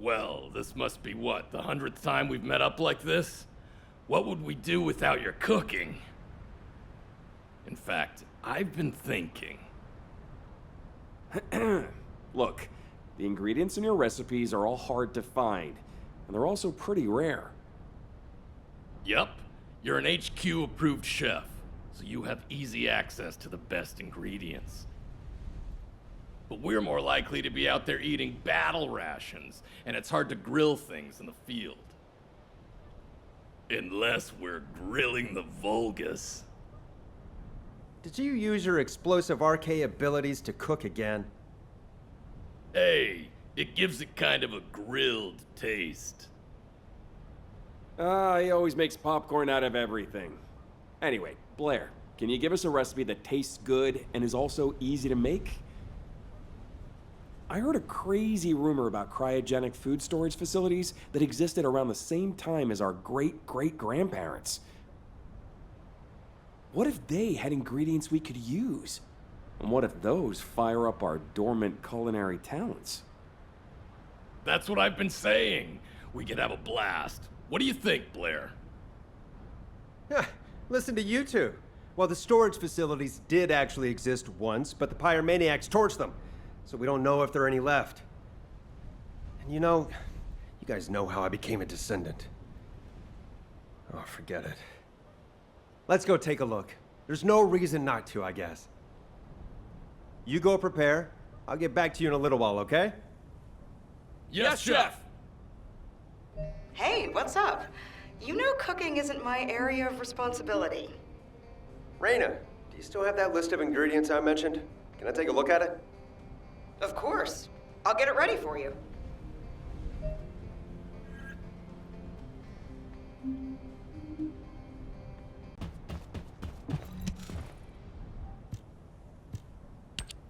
Well, this must be what, the 100th time we've met up like this? What would we do without your cooking? In fact, I've been thinking. Look, the ingredients in your recipes are all hard to find, and they're also pretty rare. Yup, you're an HQ-approved chef, so you have easy access to the best ingredients. But we're more likely to be out there eating battle rations, and it's hard to grill things in the field. Unless we're grilling the Vulgus. Did you use your explosive RK abilities to cook again? Hey, it gives it kind of a grilled taste. He always makes popcorn out of everything. Anyway, Blair, can you give us a recipe that tastes good and is also easy to make? I heard a crazy rumor about cryogenic food storage facilities that existed around the same time as our great-great-grandparents. What if they had ingredients we could use? And what if those fire up our dormant culinary talents? That's what I've been saying. We could have a blast. What do you think, Blair? Listen to you two. Well, the storage facilities did actually exist once, but the pyromaniacs torched them. So we don't know if there are any left. And you know, you guys know how I became a descendant. Oh, forget it. Let's go take a look. There's no reason not to, I guess. You go prepare. I'll get back to you in a little while, okay? Yes, Chef! Hey, what's up? You know cooking isn't my area of responsibility. Raina, do you still have that list of ingredients I mentioned? Can I take a look at it? Of course. I'll get it ready for you.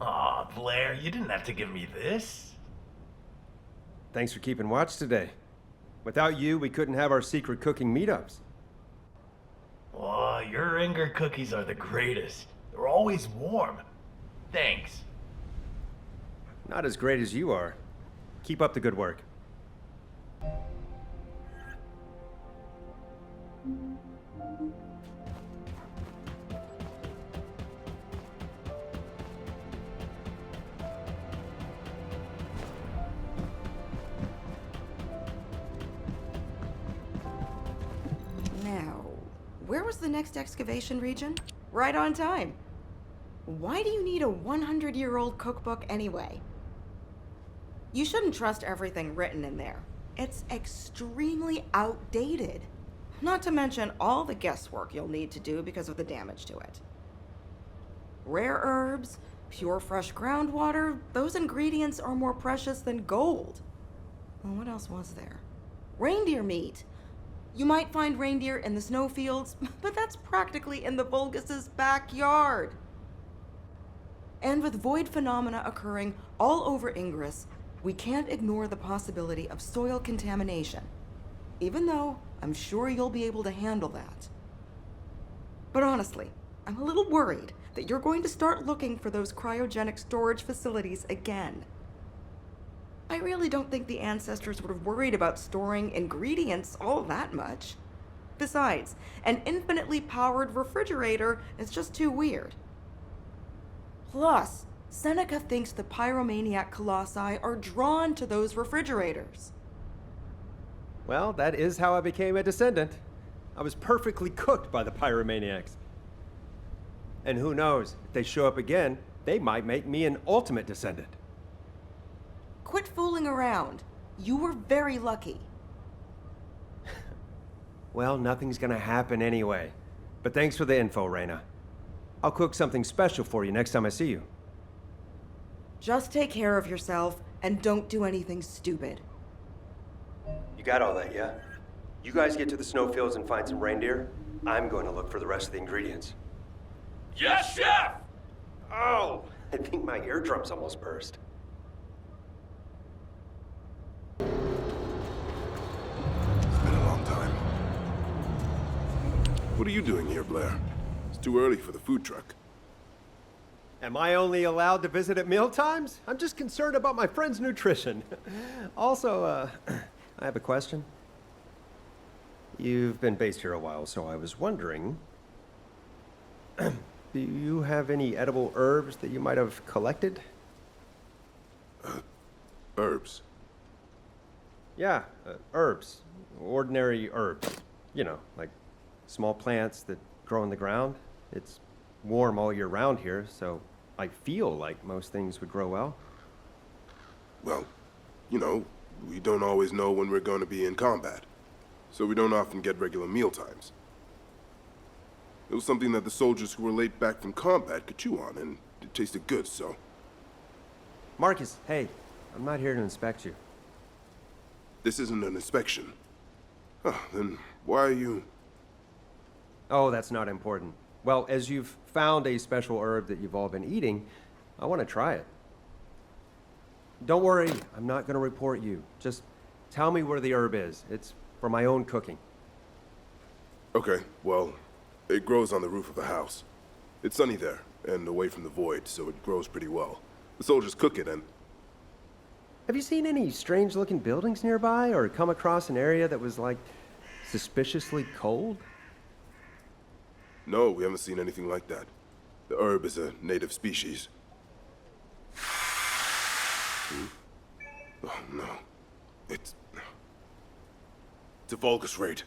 Aw, Blair, you didn't have to give me this. Thanks for keeping watch today. Without you, we couldn't have our secret cooking meetups. Aw, your Inger cookies are the greatest. They're always warm. Thanks. Not as great as you are. Keep up the good work. Now, where was the next excavation region? Right on time. Why do you need a 100-year-old cookbook anyway? You shouldn't trust everything written in there. It's extremely outdated. Not to mention all the guesswork you'll need to do because of the damage to it. Rare herbs, pure fresh groundwater, those ingredients are more precious than gold. Well, what else was there? Reindeer meat. You might find reindeer in the snowfields, but that's practically in the Vulgus' backyard. And with void phenomena occurring all over Ingress, we can't ignore the possibility of soil contamination, even though I'm sure you'll be able to handle that. But honestly, I'm a little worried that you're going to start looking for those cryogenic storage facilities again. I really don't think the ancestors would have worried about storing ingredients all that much. Besides, an infinitely powered refrigerator is just too weird. Plus, Seneca thinks the pyromaniac colossi are drawn to those refrigerators. Well, that is how I became a descendant. I was perfectly cooked by the pyromaniacs. And who knows, if they show up again, they might make me an ultimate descendant. Quit fooling around. You were very lucky. Well, nothing's gonna happen anyway. But thanks for the info, Raina. I'll cook something special for you next time I see you. Just take care of yourself and don't do anything stupid. You got all that, yeah? You guys get to the snowfields and find some reindeer. I'm going to look for the rest of the ingredients. Yes, Chef! Oh, I think my eardrums almost burst. It's been a long time. What are you doing here, Blair? It's too early for the food truck. Am I only allowed to visit at mealtimes? I'm just concerned about my friend's nutrition. Also, I have a question. You've been based here a while, so I was wondering, do you have any edible herbs that you might have collected? Herbs. Yeah, herbs. Ordinary herbs. You know, like small plants that grow in the ground. It's warm all year round here, so I feel like most things would grow well. Well, you know, we don't always know when we're going to be in combat, so we don't often get regular meal times. It was something that the soldiers who were late back from combat could chew on, and it tasted good, so... Marcus, hey, I'm not here to inspect you. This isn't an inspection. Then why are you... Oh, that's not important. Well, as you've found a special herb that you've all been eating, I want to try it. Don't worry, I'm not going to report you. Just tell me where the herb is. It's for my own cooking. Okay, well, it grows on the roof of the house. It's sunny there, and away from the void, so it grows pretty well. The soldiers cook it, and... Have you seen any strange-looking buildings nearby, or come across an area that was, like, suspiciously cold? No, we haven't seen anything like that. The herb is a native species. Oh, no. It's a Vulgus raid.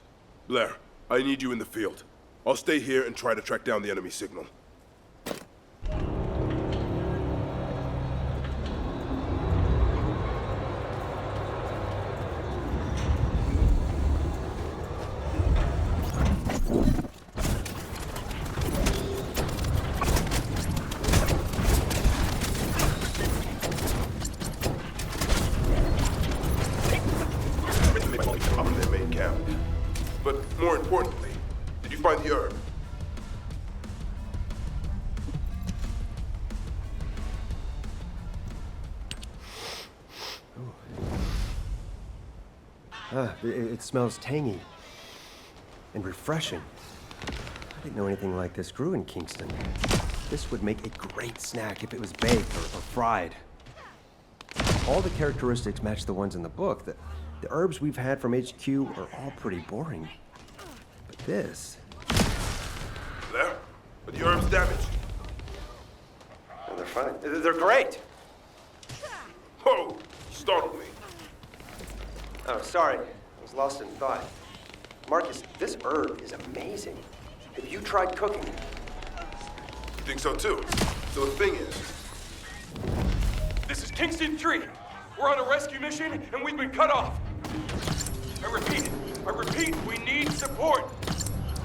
Blair, I need you in the field. I'll stay here and try to track down the enemy signal. But more importantly, did you find the herb? It smells tangy and refreshing. I didn't know anything like this grew in Kingston. This would make a great snack if it was baked or fried. All the characteristics match the ones in the book. The herbs we've had from HQ are all pretty boring. But this... Blair, are the herbs damaged? Oh, they're fine. They're great! Oh, you startled me. Oh, sorry. I was lost in thought. Marcus, this herb is amazing. Have you tried cooking it? You think so too? So the thing is... This is Kingston 3. We're on a rescue mission, and we've been cut off. I repeat, we need support.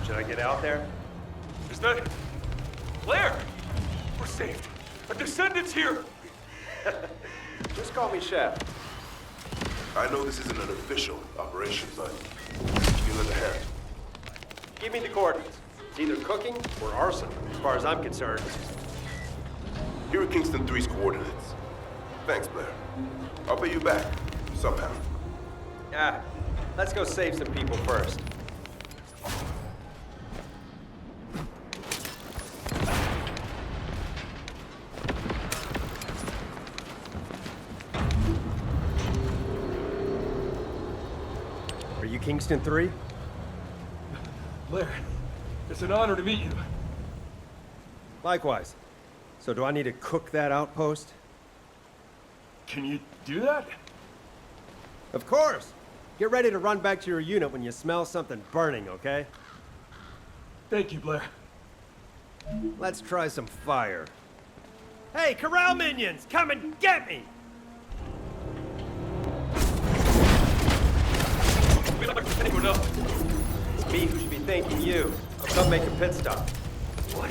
Should I get out there? Is that... Blair? We're saved. A Descendants here. Just call me Chef. I know this isn't an official operation, but you lend a hand. Give me the coordinates. It's either cooking or arson, as far as I'm concerned. Here are Kingston 3's coordinates. Thanks, Blair. I'll pay you back, somehow. Yeah, let's go save some people first. Are you Kingston 3? Blair, it's an honor to meet you. Likewise. So do I need to cook that outpost? Can you do that? Of course! Get ready to run back to your unit when you smell something burning, okay? Thank you, Blair. Let's try some fire. Hey, corral minions! Come and get me! Anyone else? It's me who should be thanking you. I'll come make a pit stop. What?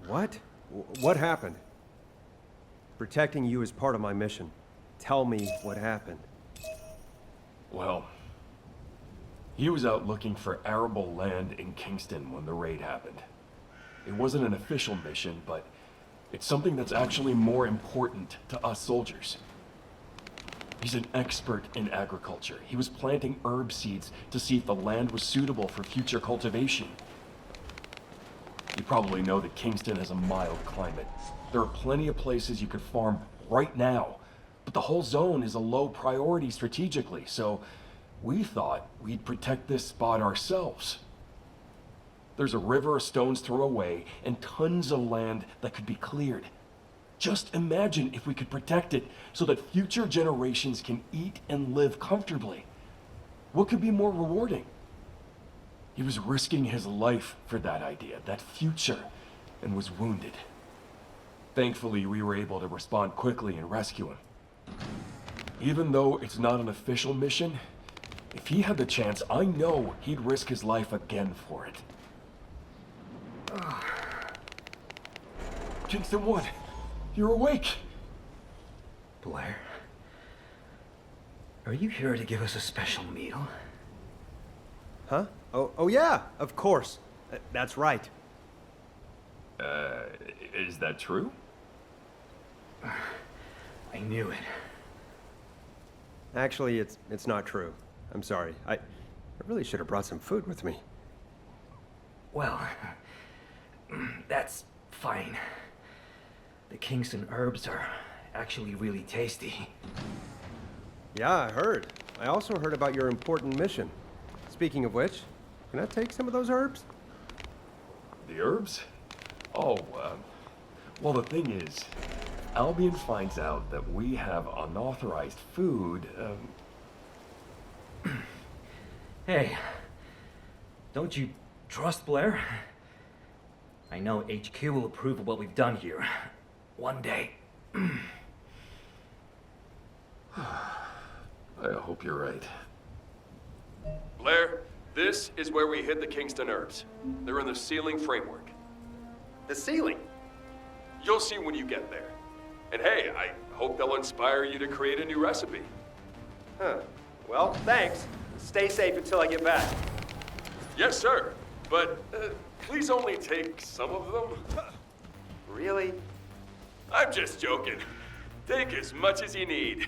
What? What happened? Protecting you is part of my mission. Tell me what happened. Well, he was out looking for arable land in Kingston when the raid happened. It wasn't an official mission, but it's something that's actually more important to us soldiers. He's an expert in agriculture. He was planting herb seeds to see if the land was suitable for future cultivation. You probably know that Kingston has a mild climate. There are plenty of places you could farm right now, but the whole zone is a low priority strategically, so we thought we'd protect this spot ourselves. There's a river a stone's throw away and tons of land that could be cleared. Just imagine if we could protect it so that future generations can eat and live comfortably. What could be more rewarding? He was risking his life for that idea, that future, and was wounded. Thankfully, we were able to respond quickly and rescue him. Even though it's not an official mission, if he had the chance, I know he'd risk his life again for it. Kingston 1, you're awake. Blair? Are you here to give us a special meal? Huh? Oh yeah, of course. That's right. Is that true? I knew it. Actually, it's not true. I'm sorry. I really should have brought some food with me. Well, that's fine. The Kingston herbs are actually really tasty. Yeah, I heard. I also heard about your important mission. Speaking of which, can I take some of those herbs? The herbs? Oh, well, the thing is, Albion finds out that we have unauthorized food, Hey, don't you trust Blair? I know HQ will approve of what we've done here. One day. I hope you're right. Blair, this is where we hid the Kingston herbs. They're in the ceiling framework. The ceiling? You'll see when you get there. And hey, I hope they'll inspire you to create a new recipe. Huh. Well, thanks. Stay safe until I get back. Yes, sir. But please only take some of them. Really? I'm just joking. Take as much as you need.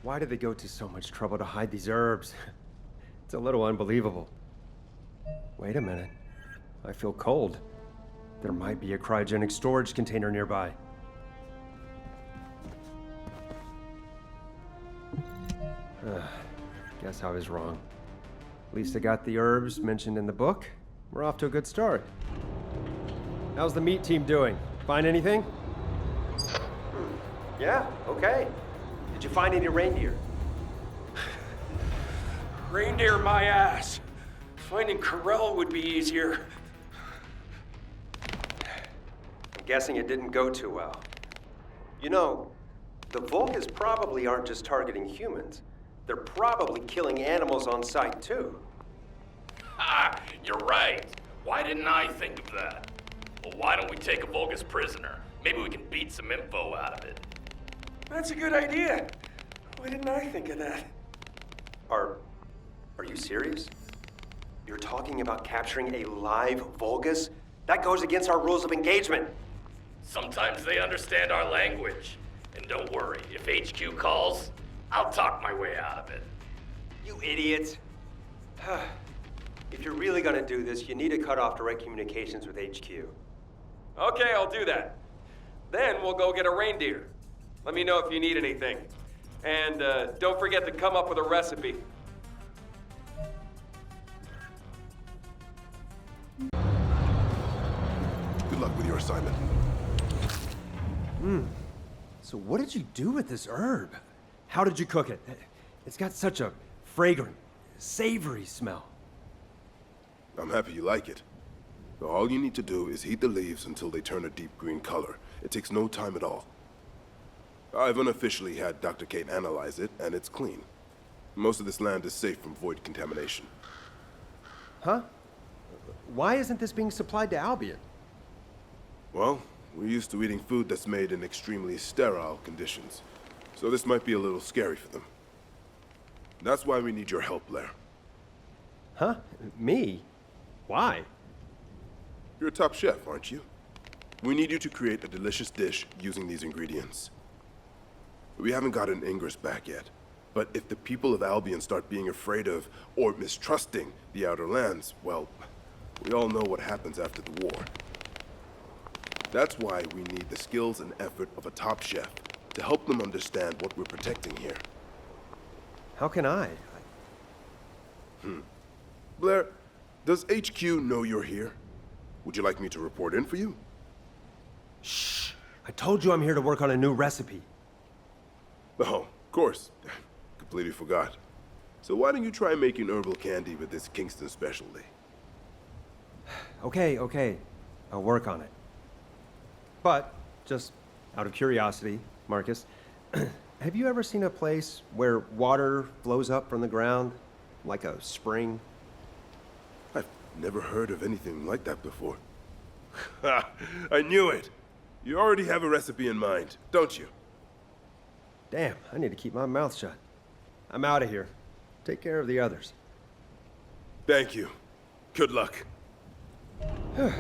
Why did they go to so much trouble to hide these herbs? It's a little unbelievable. Wait a minute. I feel cold. There might be a cryogenic storage container nearby. Guess I was wrong. At least I got the herbs mentioned in the book. We're off to a good start. How's the meat team doing? Find anything? Yeah, okay. Did you find any reindeer? Reindeer my ass. Finding Corel would be easier. I'm guessing it didn't go too well. You know, the Vulcans probably aren't just targeting humans. They're probably killing animals on sight too. Ah, you're right. Why didn't I think of that? Well, why don't we take a Vulgus prisoner? Maybe we can beat some info out of it. That's a good idea. Why didn't I think of that? Are you serious? You're talking about capturing a live Vulgus? That goes against our rules of engagement. Sometimes they understand our language. And don't worry, if HQ calls, I'll talk my way out of it. You idiot. If you're really gonna do this, you need to cut off direct communications with HQ. Okay, I'll do that. Then we'll go get a reindeer. Let me know if you need anything. And don't forget to come up with a recipe. Good luck with your assignment. So what did you do with this herb? How did you cook it? It's got such a fragrant, savory smell. I'm happy you like it. So all you need to do is heat the leaves until they turn a deep green color. It takes no time at all. I've unofficially had Dr. Kate analyze it, and it's clean. Most of this land is safe from void contamination. Huh? Why isn't this being supplied to Albion? Well, we're used to eating food that's made in extremely sterile conditions, so this might be a little scary for them. That's why we need your help, Blair. Huh? Me? Why? You're a top chef, aren't you? We need you to create a delicious dish using these ingredients. We haven't gotten Ingress back yet, but if the people of Albion start being afraid of or mistrusting the Outer Lands, well, we all know what happens after the war. That's why we need the skills and effort of a top chef to help them understand what we're protecting here. How can I? Blair, does HQ know you're here? Would you like me to report in for you? Shh! I told you I'm here to work on a new recipe. Oh, of course. Completely forgot. So why don't you try making herbal candy with this Kingston specialty? Okay. I'll work on it. But, just out of curiosity, Marcus, have you ever seen a place where water flows up from the ground, like a spring? I've never heard of anything like that before. Ha! I knew it! You already have a recipe in mind, don't you? Damn, I need to keep my mouth shut. I'm out of here. Take care of the others. Thank you. Good luck. All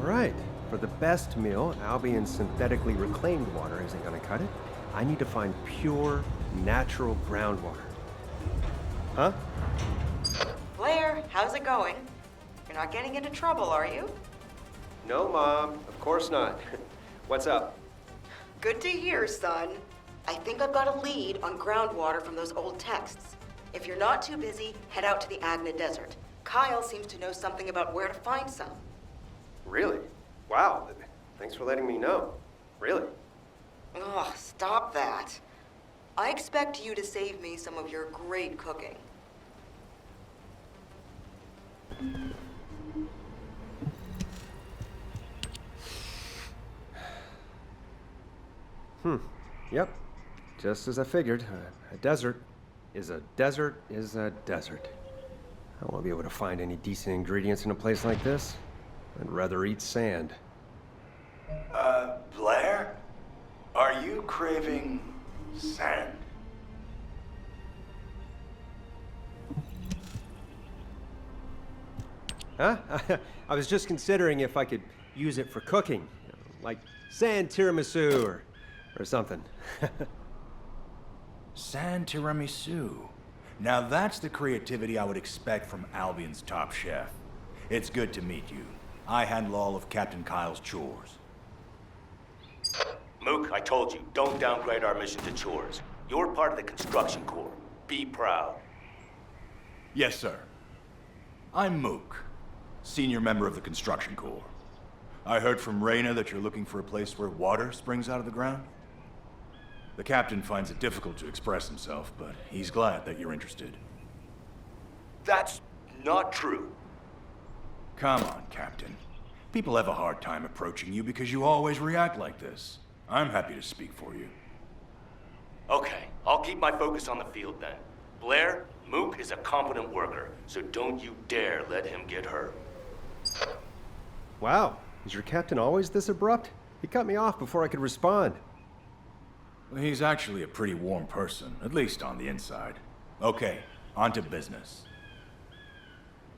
right. For the best meal, Albion's synthetically reclaimed water isn't gonna cut it. I need to find pure, natural groundwater. Huh? Blair, how's it going? You're not getting into trouble, are you? No, Mom. Of course not. What's up? Good to hear, son. I think I've got a lead on groundwater from those old texts. If you're not too busy, head out to the Agna Desert. Kyle seems to know something about where to find some. Really? Wow. Thanks for letting me know. Really? Ugh, stop that. I expect you to save me some of your great cooking. Yep. Just as I figured. A desert is a desert is a desert. I won't be able to find any decent ingredients in a place like this. I'd rather eat sand. Blair? Are you craving sand? Huh? I was just considering if I could use it for cooking. Like sand tiramisu or something. Sand tiramisu. Now that's the creativity I would expect from Albion's top chef. It's good to meet you. I handle all of Captain Kyle's chores. Mook, I told you, don't downgrade our mission to chores. You're part of the construction corps. Be proud. Yes, sir. I'm Mook, senior member of the construction corps. I heard from Reyna that you're looking for a place where water springs out of the ground. The captain finds it difficult to express himself, but he's glad that you're interested. That's not true. Come on, Captain. People have a hard time approaching you because you always react like this. I'm happy to speak for you. Okay, I'll keep my focus on the field then. Blair, Mook is a competent worker, so don't you dare let him get hurt. Wow. Is your captain always this abrupt? He cut me off before I could respond. He's actually a pretty warm person, at least on the inside. Okay, on to business.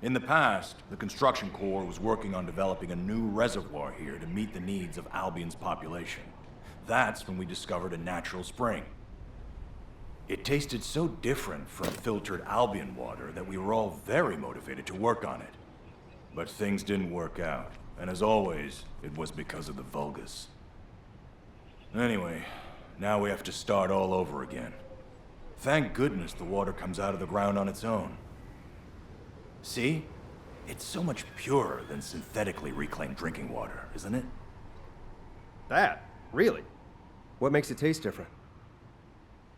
In the past, the construction corps was working on developing a new reservoir here to meet the needs of Albion's population. That's when we discovered a natural spring. It tasted so different from filtered Albion water that we were all very motivated to work on it. But things didn't work out, and as always, it was because of the Vulgus. Anyway, now we have to start all over again. Thank goodness the water comes out of the ground on its own. See? It's so much purer than synthetically reclaimed drinking water, isn't it? That? Really? What makes it taste different?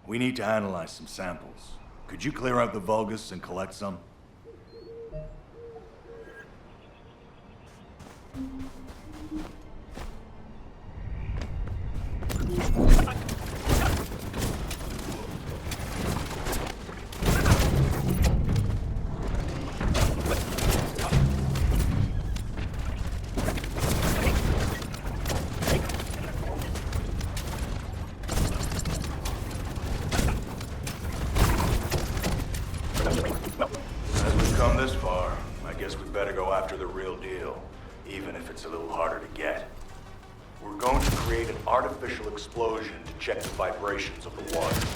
We need to analyze some samples. Could you clear out the Vulgus and collect some? As we've come this far, I guess we'd better go after the real deal, even if it's a little harder to get. We're going to create an artificial explosion to check the vibrations of the water.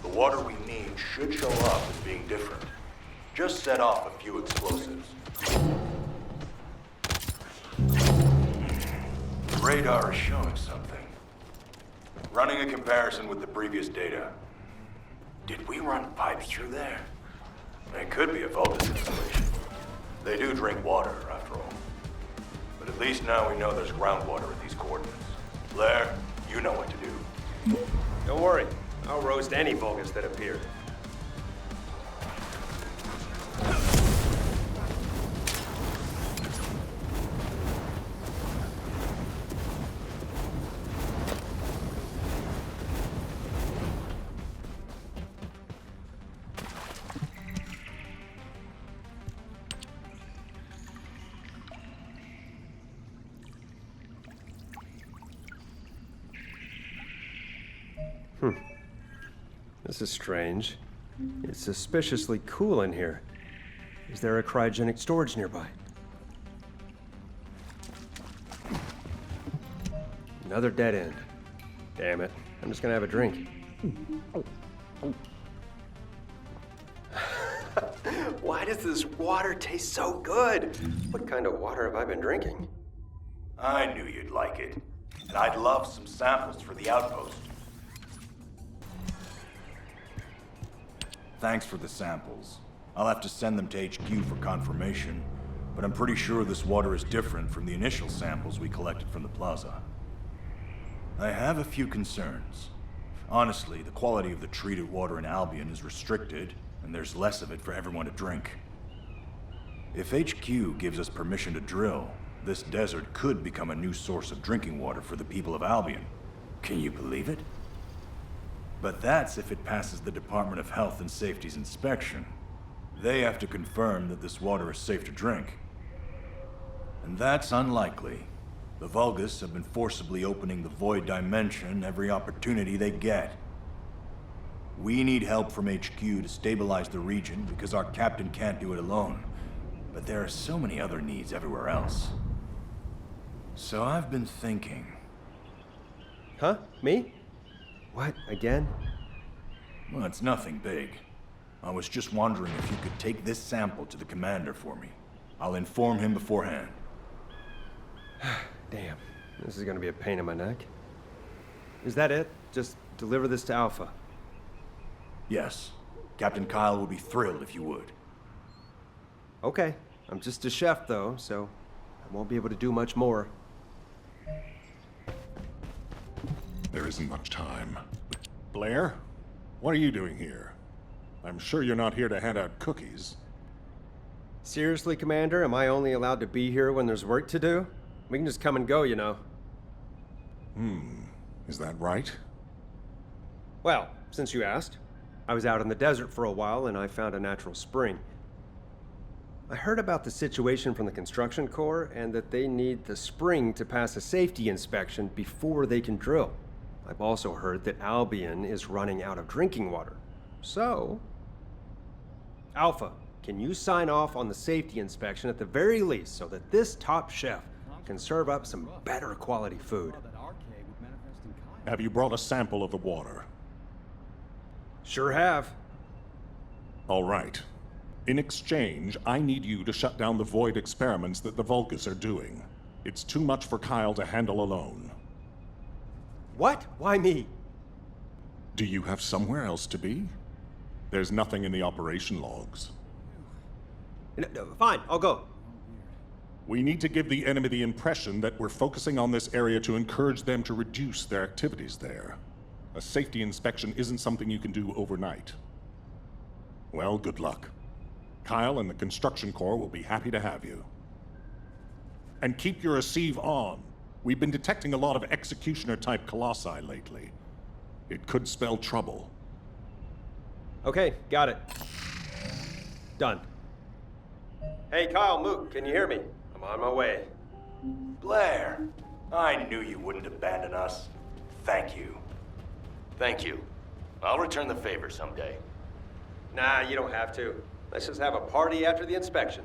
The water we need should show up as being different. Just set off a few explosives. The radar is showing something. Running a comparison with the previous data. Did we run pipes through there? It could be a Vulgus installation. They do drink water, after all. But at least now we know there's groundwater at these coordinates. Blair, you know what to do. Don't worry. I'll roast any Vulgus that appear. This is strange. It's suspiciously cool in here. Is there a cryogenic storage nearby? Another dead end. Damn it. I'm just gonna have a drink. Why does this water taste so good? What kind of water have I been drinking? I knew you'd like it. And I'd love some samples for the outpost. Thanks for the samples. I'll have to send them to HQ for confirmation, but I'm pretty sure this water is different from the initial samples we collected from the plaza. I have a few concerns. Honestly, the quality of the treated water in Albion is restricted, and there's less of it for everyone to drink. If HQ gives us permission to drill, this desert could become a new source of drinking water for the people of Albion. Can you believe it? But that's if it passes the Department of Health and Safety's inspection. They have to confirm that this water is safe to drink. And that's unlikely. The Vulgus have been forcibly opening the Void Dimension every opportunity they get. We need help from HQ to stabilize the region because our captain can't do it alone. But there are so many other needs everywhere else. So I've been thinking. Huh? Me? What? Again? Well, it's nothing big. I was just wondering if you could take this sample to the commander for me. I'll inform him beforehand. Damn. This is gonna be a pain in my neck. Is that it? Just deliver this to Alpha. Yes. Captain Kyle would be thrilled if you would. Okay. I'm just a chef, though, so I won't be able to do much more. There isn't much time. Blair? What are you doing here? I'm sure you're not here to hand out cookies. Seriously, Commander? Am I only allowed to be here when there's work to do? We can just come and go, you know. Is that right? Well, since you asked, I was out in the desert for a while and I found a natural spring. I heard about the situation from the construction corps and that they need the spring to pass a safety inspection before they can drill. I've also heard that Albion is running out of drinking water. So, Alpha, can you sign off on the safety inspection at the very least so that this top chef can serve up some better quality food? Have you brought a sample of the water? Sure have. All right. In exchange, I need you to shut down the Void experiments that the Vulgus are doing. It's too much for Kyle to handle alone. What? Why me? Do you have somewhere else to be? There's nothing in the operation logs. No, fine, I'll go. We need to give the enemy the impression that we're focusing on this area to encourage them to reduce their activities there. A safety inspection isn't something you can do overnight. Well, good luck. Kyle and the construction corps will be happy to have you. And keep your receive on. We've been detecting a lot of executioner-type colossi lately. It could spell trouble. Okay, got it. Done. Hey, Kyle, Mook, can you hear me? I'm on my way. Blair, I knew you wouldn't abandon us. Thank you. Thank you. I'll return the favor someday. Nah, you don't have to. Let's just have a party after the inspection.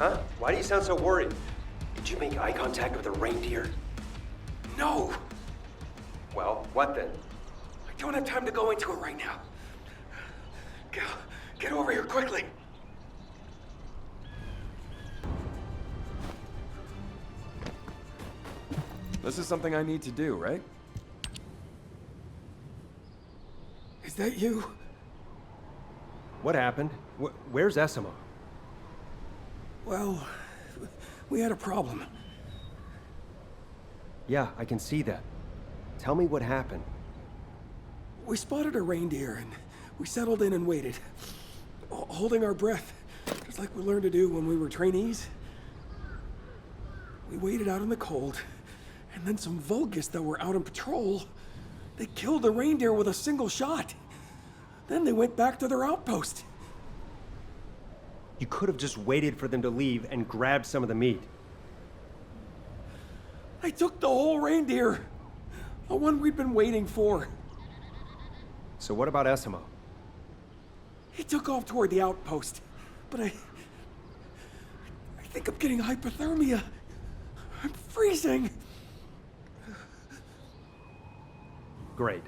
Huh? Why do you sound so worried? Did you make eye contact with a reindeer? No! Well, what then? I don't have time to go into it right now. Get over here quickly. This is something I need to do, right? Is that you? What happened? Where's Esimo? Well, we had a problem. Yeah, I can see that. Tell me what happened. We spotted a reindeer and we settled in and waited, holding our breath, just like we learned to do when we were trainees. We waited out in the cold, and then some Vulgus that were out on patrol, they killed the reindeer with a single shot. Then they went back to their outpost. You could have just waited for them to leave and grabbed some of the meat. They took the whole reindeer, the one we'd been waiting for. So what about Esimo? He took off toward the outpost, but I think I'm getting hypothermia. I'm freezing. Great.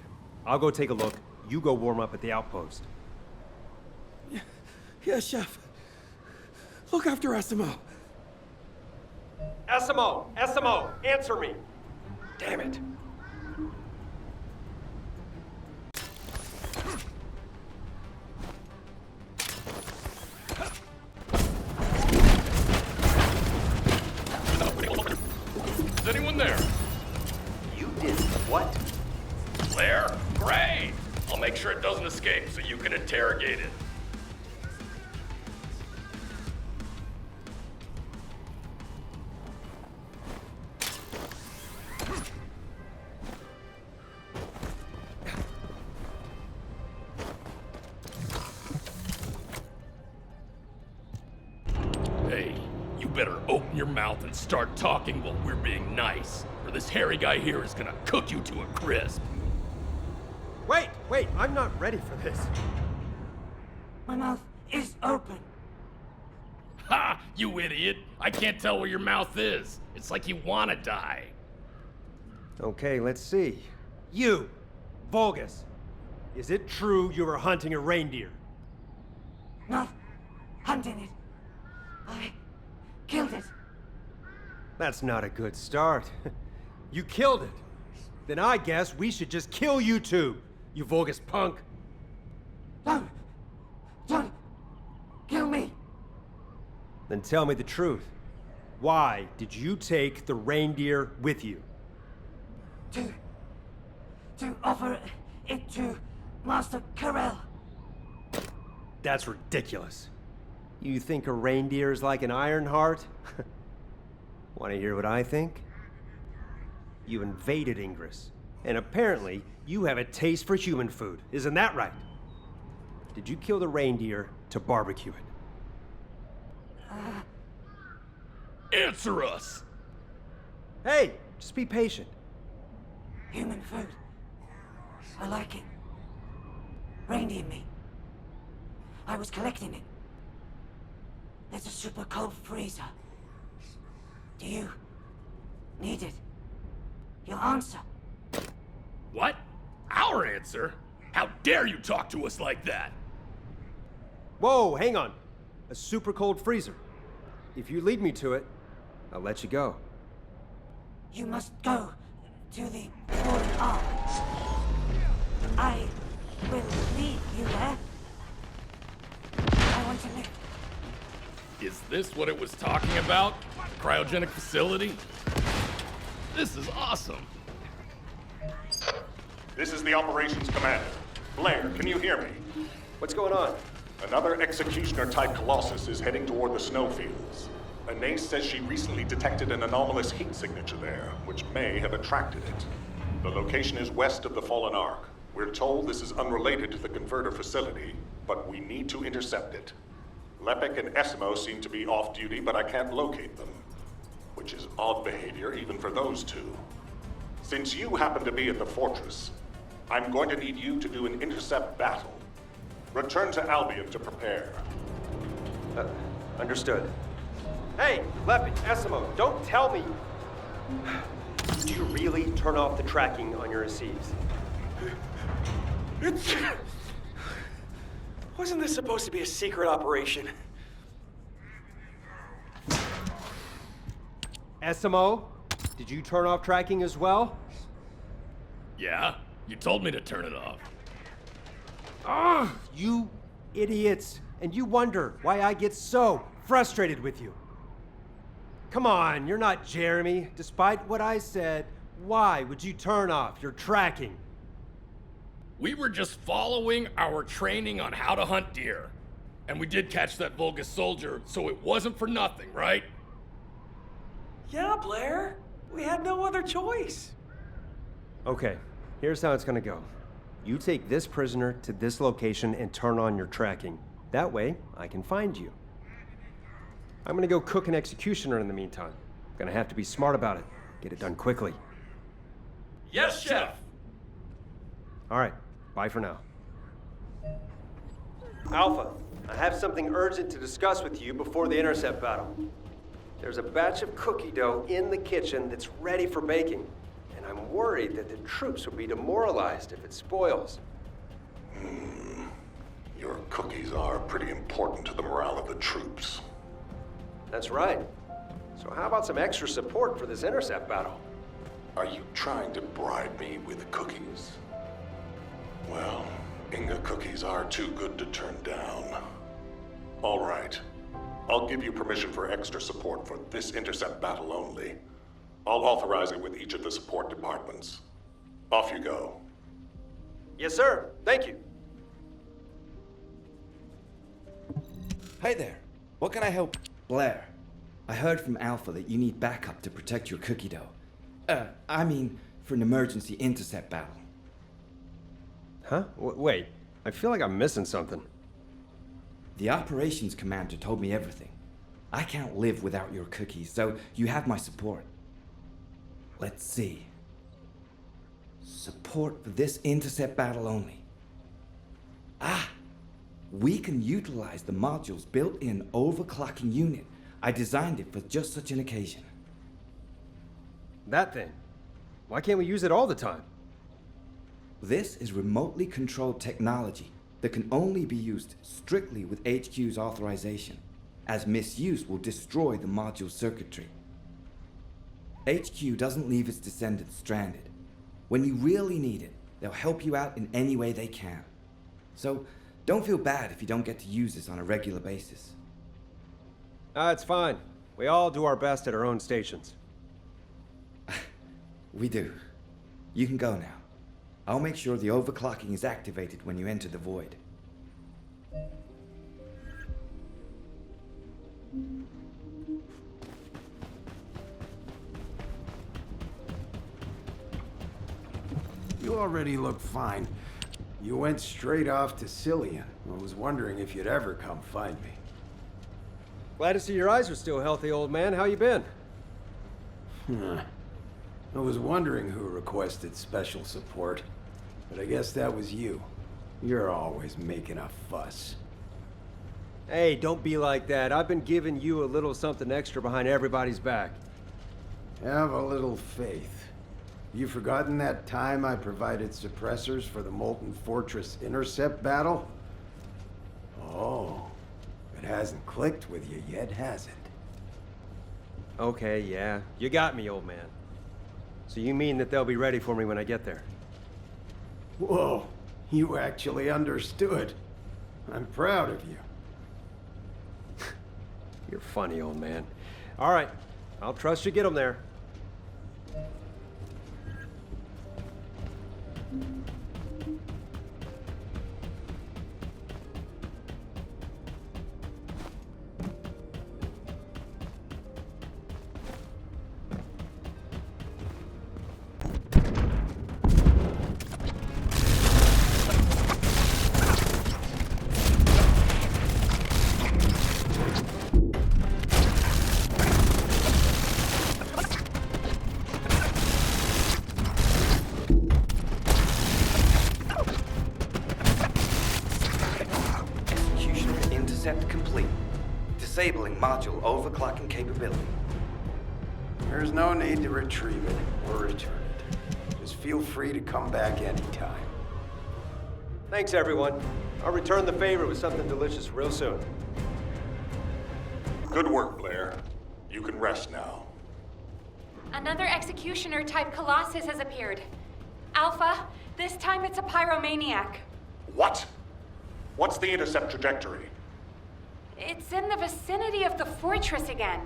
I'll go take a look. You go warm up at the outpost. Yeah, Chef. Look after Esimo. Esimo! Esimo! Answer me! Damn it. Is anyone there? You did what? Blair? Great! I'll make sure it doesn't escape so you can interrogate it. Hey, you better open your mouth and start talking while we're being nice, or this hairy guy here is gonna cook you to a crisp. Wait, I'm not ready for this. My mouth is open. Ha! You idiot! I can't tell where your mouth is. It's like you wanna die. Okay, let's see. You, Vulgus, is it true you were hunting a reindeer? Not hunting it. I killed it. That's not a good start. You killed it. Then I guess we should just kill you too, you Vulgus punk. Don't kill me. Then tell me the truth. Why did you take the reindeer with you? To offer it to Master Karel. That's ridiculous. You think a reindeer is like an iron heart? Want to hear what I think? You invaded Ingress, and apparently you have a taste for human food. Isn't that right? Did you kill the reindeer to barbecue it? Answer us! Hey, just be patient. Human food. I like it. Reindeer meat. I was collecting it. There's a super cold freezer. Do you need it? Your answer. What? Our answer? How dare you talk to us like that? Whoa, hang on. A super cold freezer. If you lead me to it, I'll let you go. You must go to the fallen ark. I will lead you there. I want to live. Is this what it was talking about? Cryogenic facility? This is awesome. This is the operations commander. Blair, can you hear me? What's going on? Another executioner-type colossus is heading toward the snowfields. Anais says she recently detected an anomalous heat signature there, which may have attracted it. The location is west of the Fallen Ark. We're told this is unrelated to the converter facility, but we need to intercept it. Lepek and Esimo seem to be off-duty, but I can't locate them, which is odd behavior even for those two. Since you happen to be at the fortress, I'm going to need you to do an intercept battle. Return to Albion to prepare. Understood. Hey, Leppy, Essimo, don't tell me. Do you really turn off the tracking on your receives? Wasn't this supposed to be a secret operation? Essimo, did you turn off tracking as well? Yeah? You told me to turn it off. Ugh, you idiots. And you wonder why I get so frustrated with you. Come on, you're not Jeremy. Despite what I said, why would you turn off your tracking? We were just following our training on how to hunt deer. And we did catch that Vulgus soldier, so it wasn't for nothing, right? Yeah, Blair. We had no other choice. Okay, here's how it's gonna go. You take this prisoner to this location and turn on your tracking. That way, I can find you. I'm gonna go cook an executioner in the meantime. Gonna have to be smart about it. Get it done quickly. Yes, Chef! All right, bye for now. Alpha, I have something urgent to discuss with you before the intercept battle. There's a batch of cookie dough in the kitchen that's ready for baking, and I'm worried that the troops will be demoralized if it spoils. Your cookies are pretty important to the morale of the troops. That's right. So how about some extra support for this intercept battle? Are you trying to bribe me with cookies? Well, Inga cookies are too good to turn down. All right. I'll give you permission for extra support for this intercept battle only. I'll authorize it with each of the support departments. Off you go. Yes, sir. Thank you. Hi there. What can I help? Blair, I heard from Alpha that you need backup to protect your cookie dough. I mean, for an emergency intercept battle. Huh? Wait, I feel like I'm missing something. The operations commander told me everything. I can't live without your cookies, so you have my support. Let's see. Support for this intercept battle only. We can utilize the module's built-in overclocking unit. I designed it for just such an occasion. That thing. Why can't we use it all the time? This is remotely controlled technology that can only be used strictly with HQ's authorization, as misuse will destroy the module's circuitry. HQ doesn't leave its descendants stranded. When you really need it, they'll help you out in any way they can. So, don't feel bad if you don't get to use this on a regular basis. It's fine. We all do our best at our own stations. We do. You can go now. I'll make sure the overclocking is activated when you enter the void. You already look fine. You went straight off to Cillian. I was wondering if you'd ever come find me. Glad to see your eyes are still healthy, old man. How you been? I was wondering who requested special support, but I guess that was you. You're always making a fuss. Hey, don't be like that. I've been giving you a little something extra behind everybody's back. Have a little faith. You forgotten that time I provided suppressors for the Molten Fortress intercept battle? Oh, it hasn't clicked with you yet, has it? Okay, yeah. You got me, old man. So you mean that they'll be ready for me when I get there? Whoa, you actually understood. I'm proud of you. You're funny, old man. All right, I'll trust you get them there. disabling module overclocking capability. There's no need to retrieve it or return it. Just feel free to come back anytime. Thanks, everyone. I'll return the favor with something delicious real soon. Good work, Blair. You can rest now. Another executioner-type Colossus has appeared. Alpha, this time it's a pyromaniac. What? What's the intercept trajectory? It's in the vicinity of the fortress again.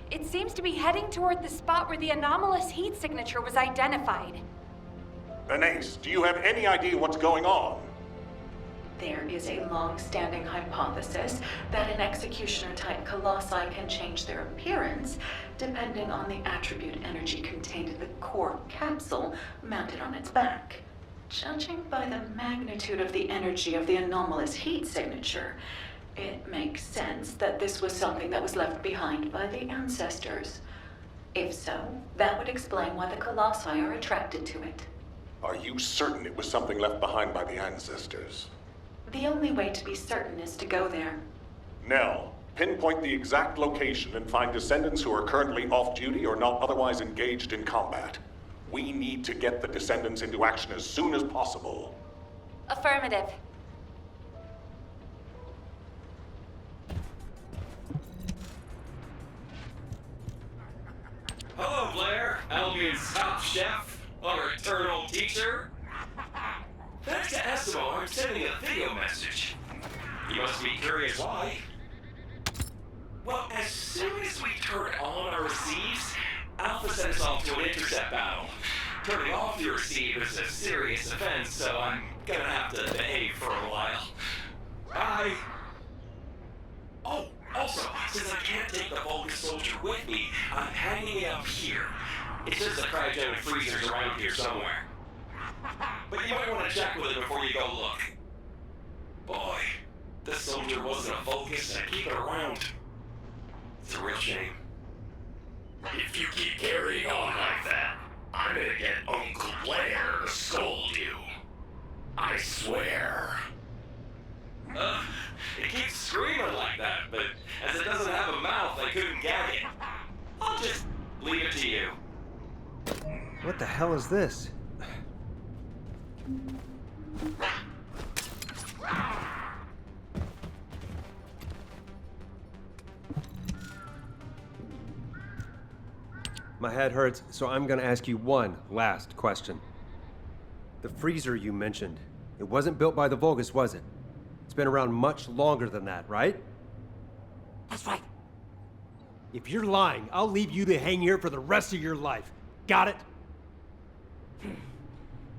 It seems to be heading toward the spot where the anomalous heat signature was identified. Anais, do you have any idea what's going on? There is a long-standing hypothesis that an executioner-type colossi can change their appearance depending on the attribute energy contained in the core capsule mounted on its back. Judging by the magnitude of the energy of the anomalous heat signature, it makes sense that this was something that was left behind by the ancestors. If so, that would explain why the colossi are attracted to it. Are you certain it was something left behind by the ancestors? The only way to be certain is to go there. Nell, pinpoint the exact location and find descendants who are currently off-duty or not otherwise engaged in combat. We need to get the descendants into action as soon as possible. Affirmative. Hello, Blair, Albion's top chef, our eternal teacher. Thanks to Esimo, I'm sending a video message. You must be curious why. Well, as soon as we turn on our receives, Alpha sent us off to an intercept battle. Turning off the receive is a serious offense, so I'm gonna have to behave for a while. Bye. Oh, also, since I can't take the Vulcan soldier with me, I'm hanging it up here. It's just the cryogenic freezer's around here somewhere. But you might want to check with it before you go look. Boy, this soldier wasn't a Vulcus, and I keep it around. It's a real shame. If you keep carrying on like that, I'm gonna get Uncle Blair to scold you. I swear. It keeps screaming like that, but as it doesn't have a mouth, I couldn't gag it. I'll just leave it to you. What the hell is this? My head hurts, so I'm gonna ask you one last question. The freezer you mentioned, it wasn't built by the Vulgus, was it? It's been around much longer than that, right? That's right. If you're lying, I'll leave you to hang here for the rest of your life. Got it?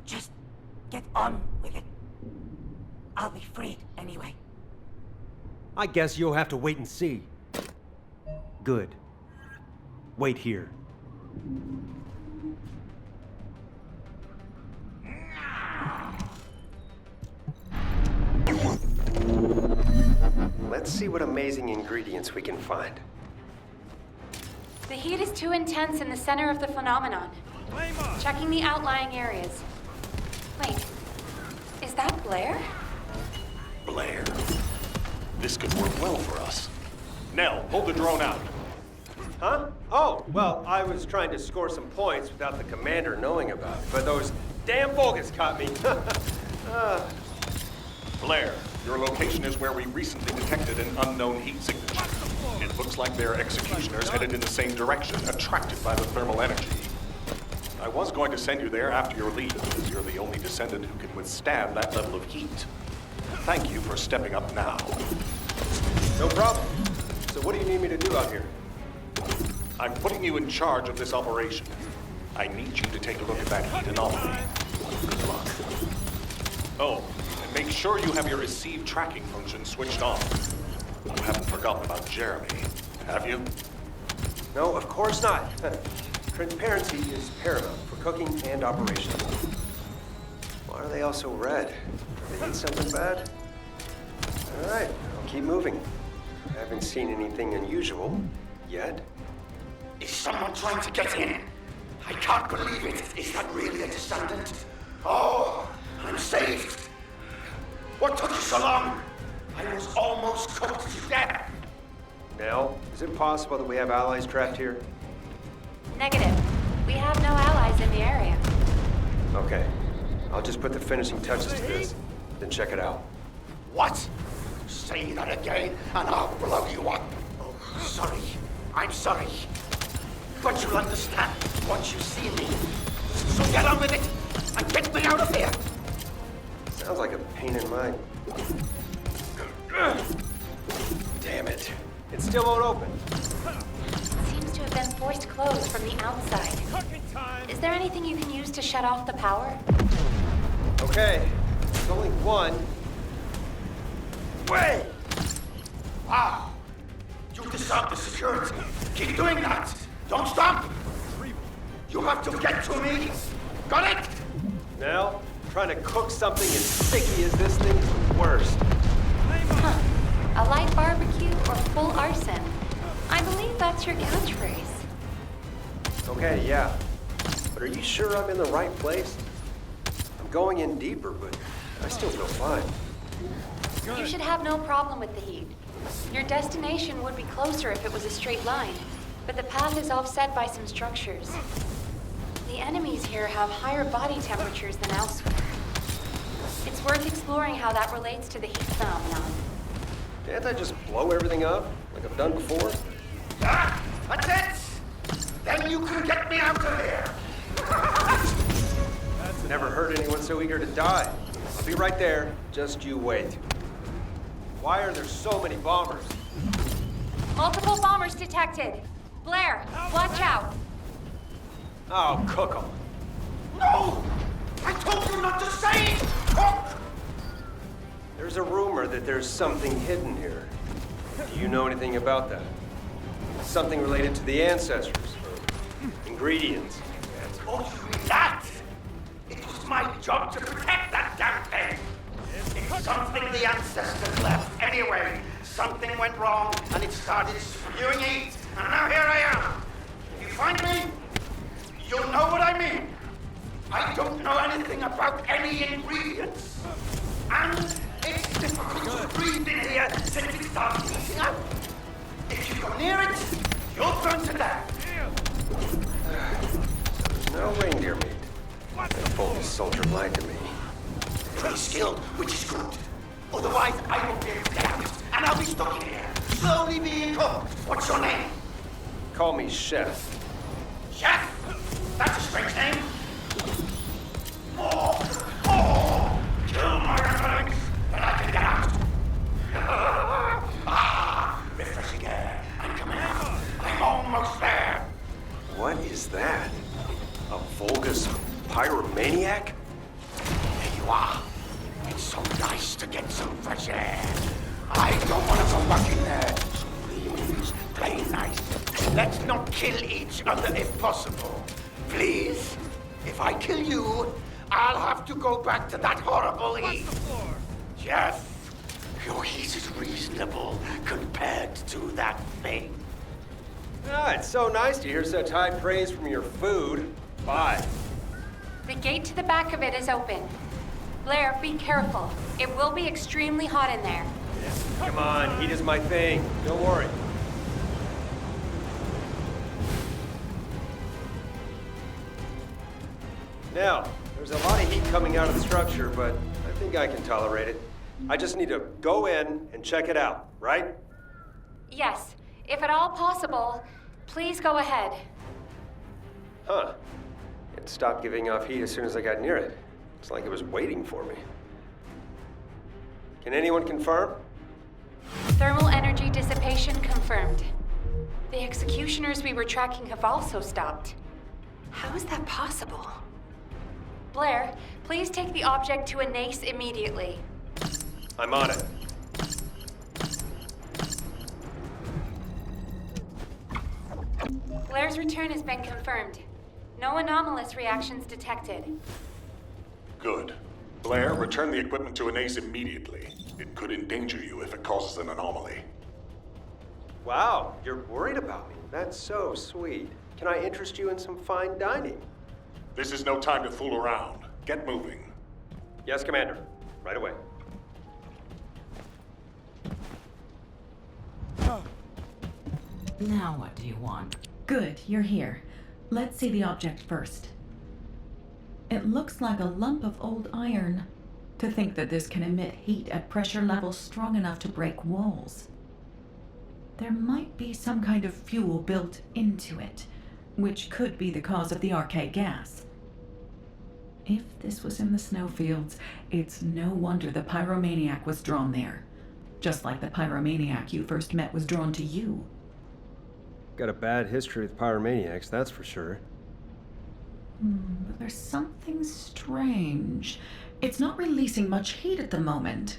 Just get on with it. I'll be freed anyway. I guess you'll have to wait and see. Good. Wait here. Let's see what amazing ingredients we can find. The heat is too intense in the center of the phenomenon. Checking the outlying areas. Wait, is that Blair? Blair. This could work well for us. Nell, hold the drone out. Huh? Oh, well, I was trying to score some points without the commander knowing about it, but those damn Vulgus caught me. Blair, your location is where we recently detected an unknown heat signature. It looks like their executioners headed in the same direction, attracted by the thermal energy. I was going to send you there after your leave, because you're the only descendant who can withstand that level of heat. Thank you for stepping up now. No problem. So what do you need me to do out here? I'm putting you in charge of this operation. I need you to take a look at that heat anomaly. Good luck. Oh, and make sure you have your receive tracking function switched on. You haven't forgotten about Jeremy, have you? No, of course not. Transparency is paramount for cooking and operations. Why are they all so red? Did they eat something bad? All right, I'll keep moving. I haven't seen anything unusual yet. Is someone trying to get in? I can't believe it. Is that really a descendant? Oh, I'm saved. What took you so long? I was almost cooked to death. Nell, is it possible that we have allies trapped here? Negative. We have no allies in the area. Okay. I'll just put the finishing touches to this, then check it out. What? Say that again, and I'll blow you up. Oh, sorry. I'm sorry. But you'll understand once you see me. So get on with it, and get me out of here. Sounds like a pain in my... Damn it. It still won't open. Seems to have been forced closed from the outside. Is there anything you can use to shut off the power? Okay. There's only one. Wait! Wow! You disarmed the security. Keep doing that. Don't stop. You have to get to me. Got it? Nell, trying to cook something as sticky as this thing is the worst. Huh. A light barbecue or full arson? I believe that's your catchphrase. Okay, yeah. But are you sure I'm in the right place? I'm going in deeper, but I still feel fine. You should have no problem with the heat. Your destination would be closer if it was a straight line, but the path is offset by some structures. The enemies here have higher body temperatures than elsewhere. It's worth exploring how that relates to the heat phenomenon. Can't I just blow everything up, like I've done before? Ah, that's it! Then you can get me out of here! Never heard anyone so eager to die. I'll be right there, just you wait. Why are there so many bombers? Multiple bombers detected. Blair, watch out. Oh, cook 'em. No! I told you not to say cook! There's a rumor that there's something hidden here. Do you know anything about that? Something related to the ancestors, or ingredients. Oh, you mean that? It was my job to protect that damn thing. It's something the ancestors left. Anyway, something went wrong, and it started spewing heat, and now here I am. If you find me, you'll know what I mean. I don't know anything about any ingredients. And it's difficult to breathe in here since it starts heating up. If you go near it, you'll burn to death. There's no reindeer meat. That bold soldier lied to me. Pretty skilled, which is good. Otherwise, I won't be able to get out, and I'll be stuck in here, slowly being cooked. What's your name? Call me Chef. Chef? That's a strange name. Oh! Kill my reference, then I can get out. Refreshing air. I'm coming out. I'm almost there. What is that? A Vulgus pyromaniac? There you are. It's so nice to get some fresh air. I don't want to go back in there. So please, play nice. Let's not kill each other if possible. Please? If I kill you, I'll have to go back to that horrible heat. Jeff, your heat is reasonable compared to that thing. Ah, it's so nice to hear such high praise from your food. Bye. The gate to the back of it is open. Blair, be careful. It will be extremely hot in there. Come on, heat is my thing. Don't worry. Now, there's a lot of heat coming out of the structure, but I think I can tolerate it. I just need to go in and check it out, right? Yes, if at all possible, please go ahead. Huh. It stopped giving off heat as soon as I got near it. It's like it was waiting for me. Can anyone confirm? Thermal energy dissipation confirmed. The executioners we were tracking have also stopped. How is that possible? Blair, please take the object to a NACE immediately. I'm on it. Blair's return has been confirmed. No anomalous reactions detected. Good. Blair, return the equipment to Anase immediately. It could endanger you if it causes an anomaly. Wow, you're worried about me. That's so sweet. Can I interest you in some fine dining? This is no time to fool around. Get moving. Yes, Commander. Right away. Now what do you want? Good, you're here. Let's see the object first. It looks like a lump of old iron. To think that this can emit heat at pressure levels strong enough to break walls. There might be some kind of fuel built into it, which could be the cause of the arcade gas. If this was in the snowfields, it's no wonder the pyromaniac was drawn there. Just like the pyromaniac you first met was drawn to you. Got a bad history with pyromaniacs, that's for sure. But there's something strange. It's not releasing much heat at the moment.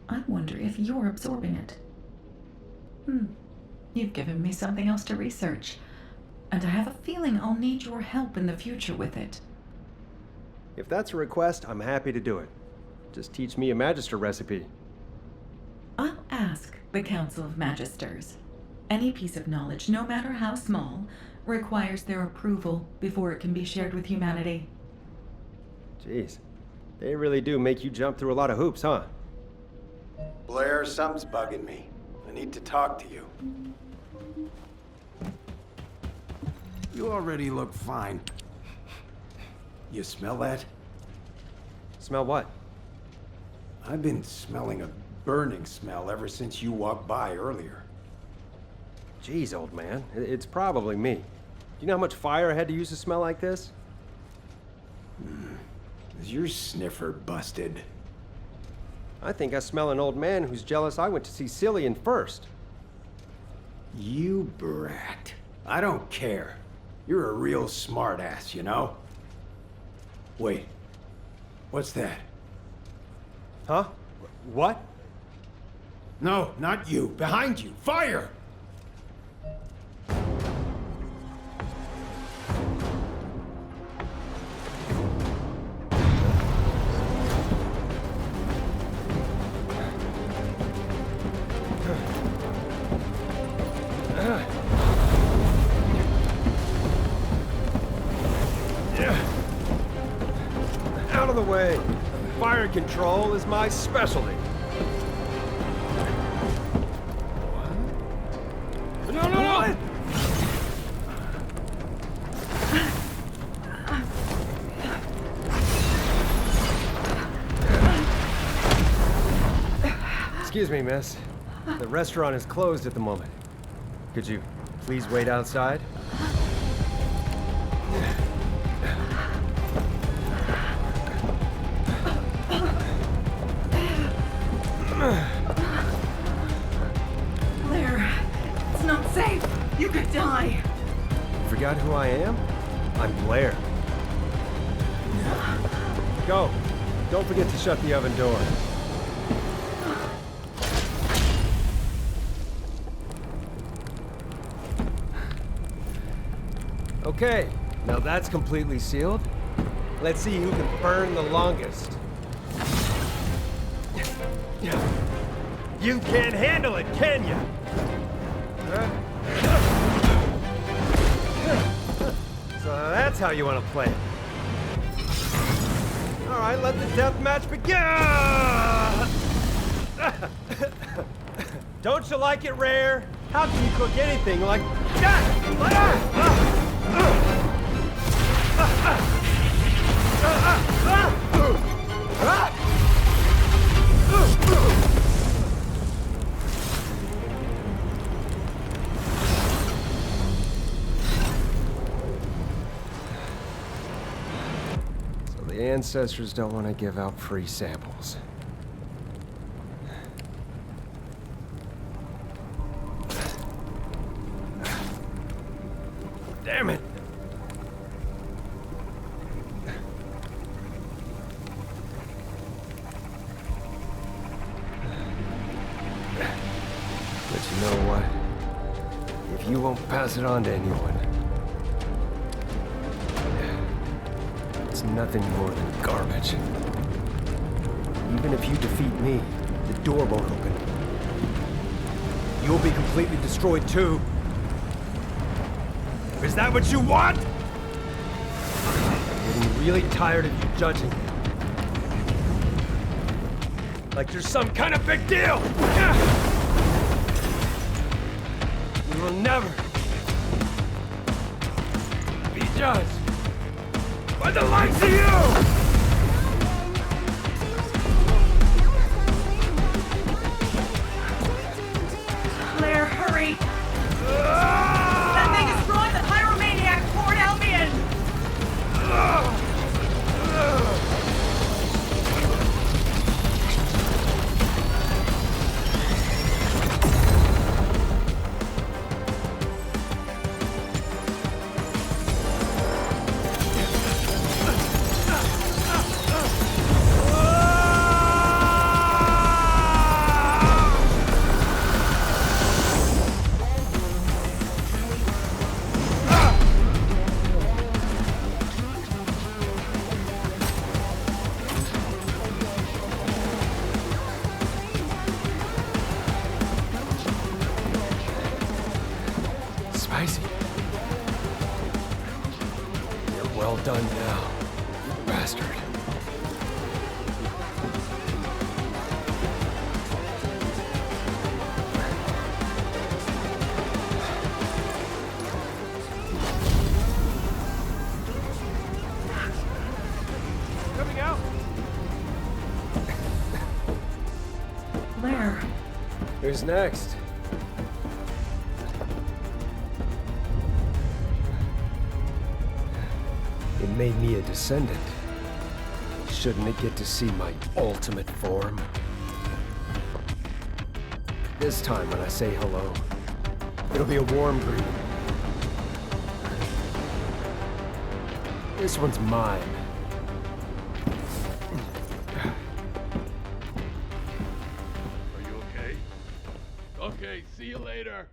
I wonder if you're absorbing it. You've given me something else to research. And I have a feeling I'll need your help in the future with it. If that's a request, I'm happy to do it. Just teach me a Magister recipe. I'll ask the Council of Magisters. Any piece of knowledge, no matter how small, requires their approval before it can be shared with humanity. Jeez, they really do make you jump through a lot of hoops, huh? Blair, something's bugging me. I need to talk to you. You already look fine. You smell that? Smell what? I've been smelling a burning smell ever since you walked by earlier. Jeez, old man, it's probably me. Do you know how much fire I had to use to smell like this? Is your sniffer busted? I think I smell an old man who's jealous I went to see Cillian first. You brat. I don't care. You're a real smartass, you know? Wait. What's that? Huh? What? No, not you. Behind you. Fire! Out of the way. Fire control is my specialty. What? No! What? Excuse me, miss. The restaurant is closed at the moment. Could you please wait outside? Blair, it's not safe. You could die. Forgot who I am? I'm Blair. Go. Don't forget to shut the oven door. Okay, now that's completely sealed. Let's see who can burn the longest. You can't handle it, can you? So that's how you want to play it. All right, let the death match begin! Don't you like it rare? How can you cook anything like that? So the ancestors don't want to give out free samples. Damn it! But you know what? If you won't pass it on to anyone, it's nothing more than garbage. Even if you defeat me, the door won't open. You'll be completely destroyed too. Is that what you want? I'm getting really tired of you judging me. Like you're some kind of big deal! will never be judged by the likes of you! Blair, hurry! That thing is throwing the pyromaniac toward Albion! Spicy. You're well done now, you bastard. Coming out! Blair. Who's next? It made me a descendant. Shouldn't it get to see my ultimate form? This time when I say hello, it'll be a warm greeting. This one's mine. Are you okay? Okay, see you later.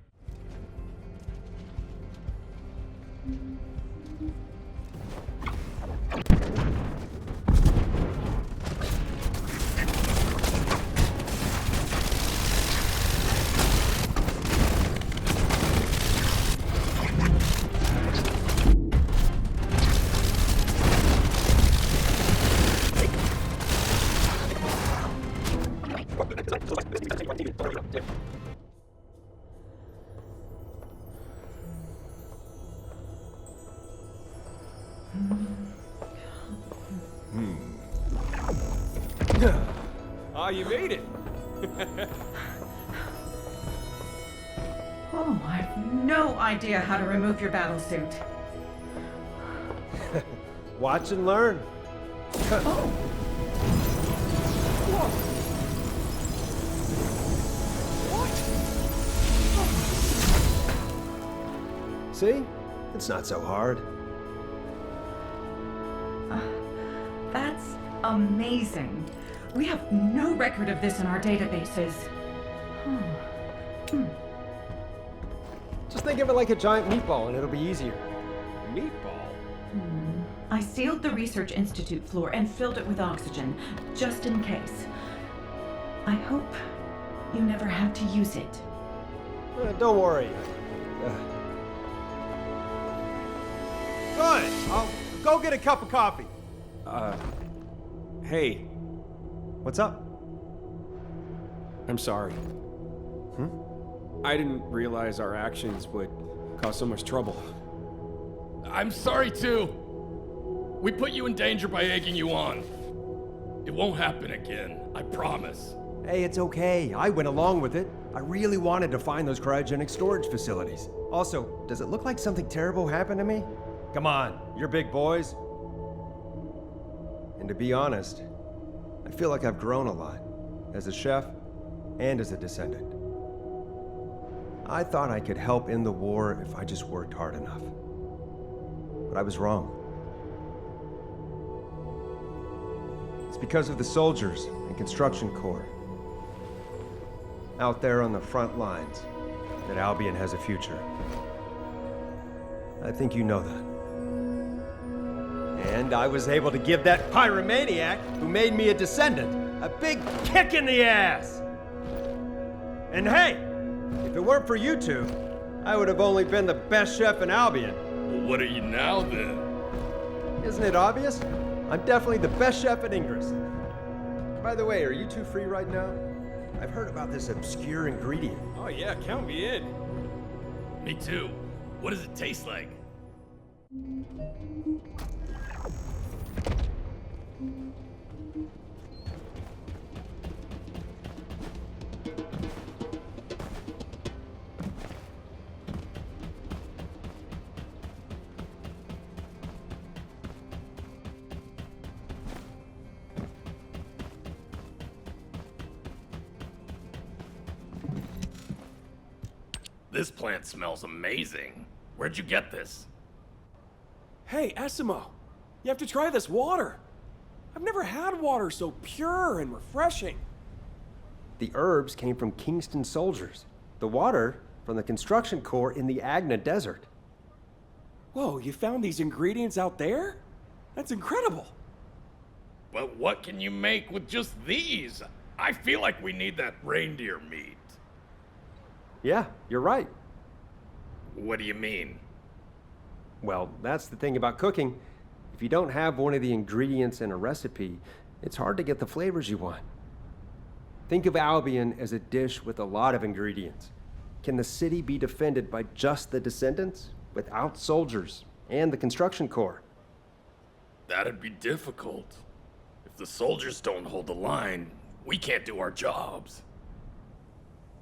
Ah, you made it! Oh, I have no idea how to remove your battle suit. Watch and learn. Oh! See? It's not so hard. That's amazing. We have no record of this in our databases. Just think of it like a giant meatball and it'll be easier. Meatball? I sealed the Research Institute floor and filled it with oxygen, just in case. I hope you never have to use it. Don't worry. Good. I'll go get a cup of coffee. Hey. What's up? I'm sorry. I didn't realize our actions would cause so much trouble. I'm sorry too. We put you in danger by egging you on. It won't happen again, I promise. Hey, it's okay. I went along with it. I really wanted to find those cryogenic storage facilities. Also, does it look like something terrible happened to me? Come on, you're big boys. And to be honest, I feel like I've grown a lot, as a chef and as a descendant. I thought I could help end the war if I just worked hard enough. But I was wrong. It's because of the soldiers and construction corps out there on the front lines that Albion has a future. I think you know that. And I was able to give that pyromaniac who made me a descendant a big kick in the ass. And hey, if it weren't for you two, I would have only been the best chef in Albion. Well, what are you now then? Isn't it obvious? I'm definitely the best chef at Ingress. By the way, are you two free right now? I've heard about this obscure ingredient. Oh yeah, count me in. Me too. What does it taste like? This plant smells amazing. Where'd you get this? Hey, Esimo, you have to try this water. I've never had water so pure and refreshing. The herbs came from Kingston soldiers. The water from the construction corps in the Agna Desert. Whoa, you found these ingredients out there? That's incredible. But what can you make with just these? I feel like we need that reindeer meat. Yeah, you're right. What do you mean? Well, that's the thing about cooking. If you don't have one of the ingredients in a recipe, it's hard to get the flavors you want. Think of Albion as a dish with a lot of ingredients. Can the city be defended by just the Descendants, without soldiers and the construction corps? That'd be difficult. If the soldiers don't hold the line, we can't do our jobs.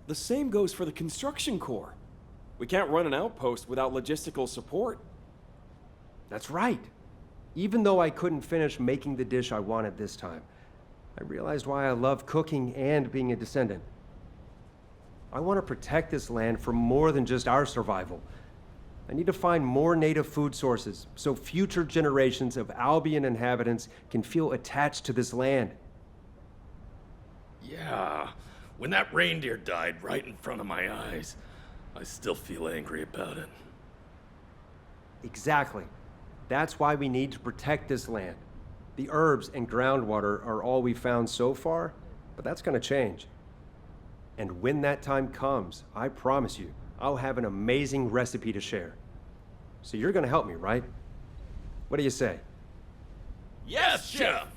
The same goes for the construction corps. We can't run an outpost without logistical support. That's right. Even though I couldn't finish making the dish I wanted this time, I realized why I love cooking and being a Descendant. I want to protect this land for more than just our survival. I need to find more native food sources so future generations of Albion inhabitants can feel attached to this land. Yeah, when that reindeer died right in front of my eyes, I still feel angry about it. Exactly. That's why we need to protect this land. The herbs and groundwater are all we've found so far, but that's going to change. And when that time comes, I promise you, I'll have an amazing recipe to share. So you're going to help me, right? What do you say? Yes, Chef!